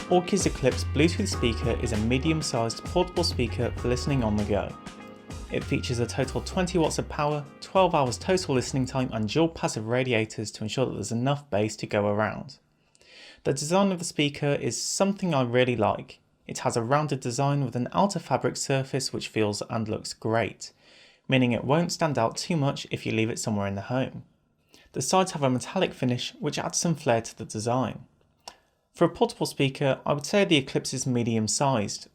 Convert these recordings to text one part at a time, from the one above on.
Aukey's Eclipse Bluetooth speaker is a medium-sized portable speaker for listening on the go. It features a total 20 watts of power, 12 hours total listening time and dual passive radiators to ensure that there's enough bass to go around. The design of the speaker is something I really like. It has a rounded design with an outer fabric surface which feels and looks great, meaning it won't stand out too much if you leave it somewhere in the home. The sides have a metallic finish which adds some flair to the design. For a portable speaker, I would say the Eclipse is medium sized.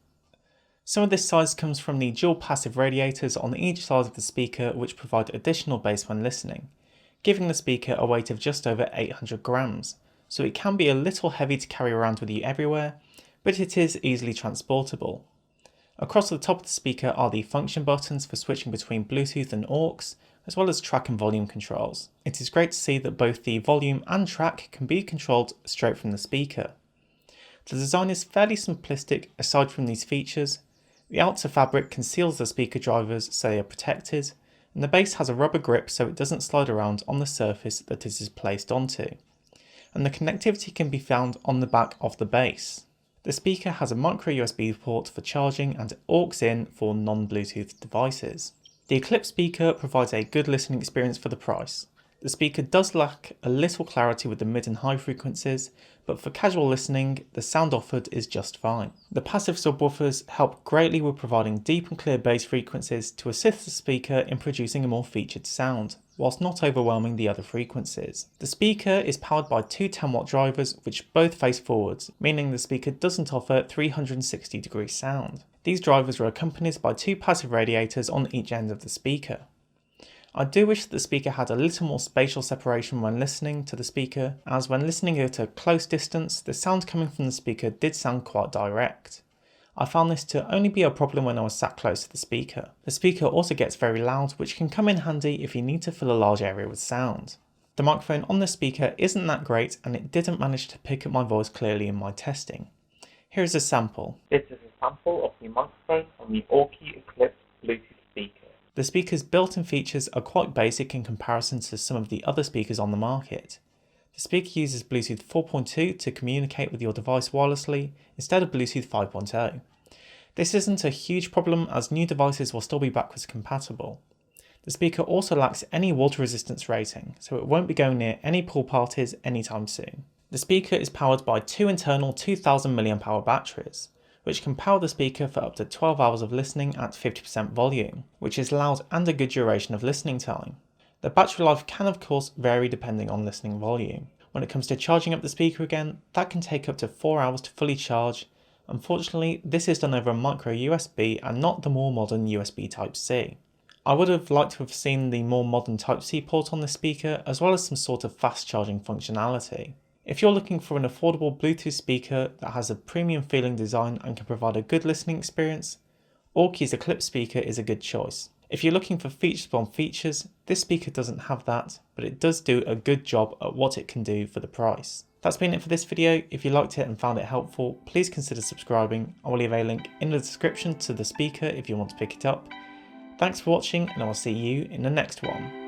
Some of this size comes from the dual passive radiators on each side of the speaker which provide additional bass when listening, giving the speaker a weight of just over 800 grams, so it can be a little heavy to carry around with you everywhere, but it is easily transportable. Across the top of the speaker are the function buttons for switching between Bluetooth and aux, as well as track and volume controls. It is great to see that both the volume and track can be controlled straight from the speaker. The design is fairly simplistic aside from these features. The outer fabric conceals the speaker drivers so they are protected, and the base has a rubber grip so it doesn't slide around on the surface that it is placed onto. And the connectivity can be found on the back of the base. The speaker has a micro USB port for charging and aux in for non-Bluetooth devices. The Eclipse speaker provides a good listening experience for the price. The speaker does lack a little clarity with the mid and high frequencies, but for casual listening, the sound offered is just fine. The passive subwoofers help greatly with providing deep and clear bass frequencies to assist the speaker in producing a more featured sound, whilst not overwhelming the other frequencies. The speaker is powered by two 10-watt drivers which both face forwards, meaning the speaker doesn't offer 360-degree sound. These drivers are accompanied by two passive radiators on each end of the speaker. I do wish that the speaker had a little more spatial separation when listening to the speaker, as when listening at a close distance, the sound coming from the speaker did sound quite direct. I found this to only be a problem when I was sat close to the speaker. The speaker also gets very loud, which can come in handy if you need to fill a large area with sound. The microphone on the speaker isn't that great and it didn't manage to pick up my voice clearly in my testing. Here is a sample. This is a sample of the microphone on the Aukey Eclipse Bluetooth speaker. The speaker's built-in features are quite basic in comparison to some of the other speakers on the market. The speaker uses Bluetooth 4.2 to communicate with your device wirelessly instead of Bluetooth 5.0. This isn't a huge problem as new devices will still be backwards compatible. The speaker also lacks any water resistance rating, so it won't be going near any pool parties anytime soon. The speaker is powered by two internal 2000 mAh batteries, which can power the speaker for up to 12 hours of listening at 50% volume, which is loud and a good duration of listening time. The battery life can of course vary depending on listening volume. When it comes to charging up the speaker again, that can take up to 4 hours to fully charge. Unfortunately, this is done over a micro USB and not the more modern USB Type-C. I would have liked to have seen the more modern Type-C port on the speaker, as well as some sort of fast charging functionality. If you're looking for an affordable Bluetooth speaker that has a premium feeling design and can provide a good listening experience, Aukey's Eclipse speaker is a good choice. If you're looking for features upon features, this speaker doesn't have that, but it does do a good job at what it can do for the price. That's been it for this video. If you liked it and found it helpful, please consider subscribing. I will leave a link in the description to the speaker if you want to pick it up. Thanks for watching and I will see you in the next one.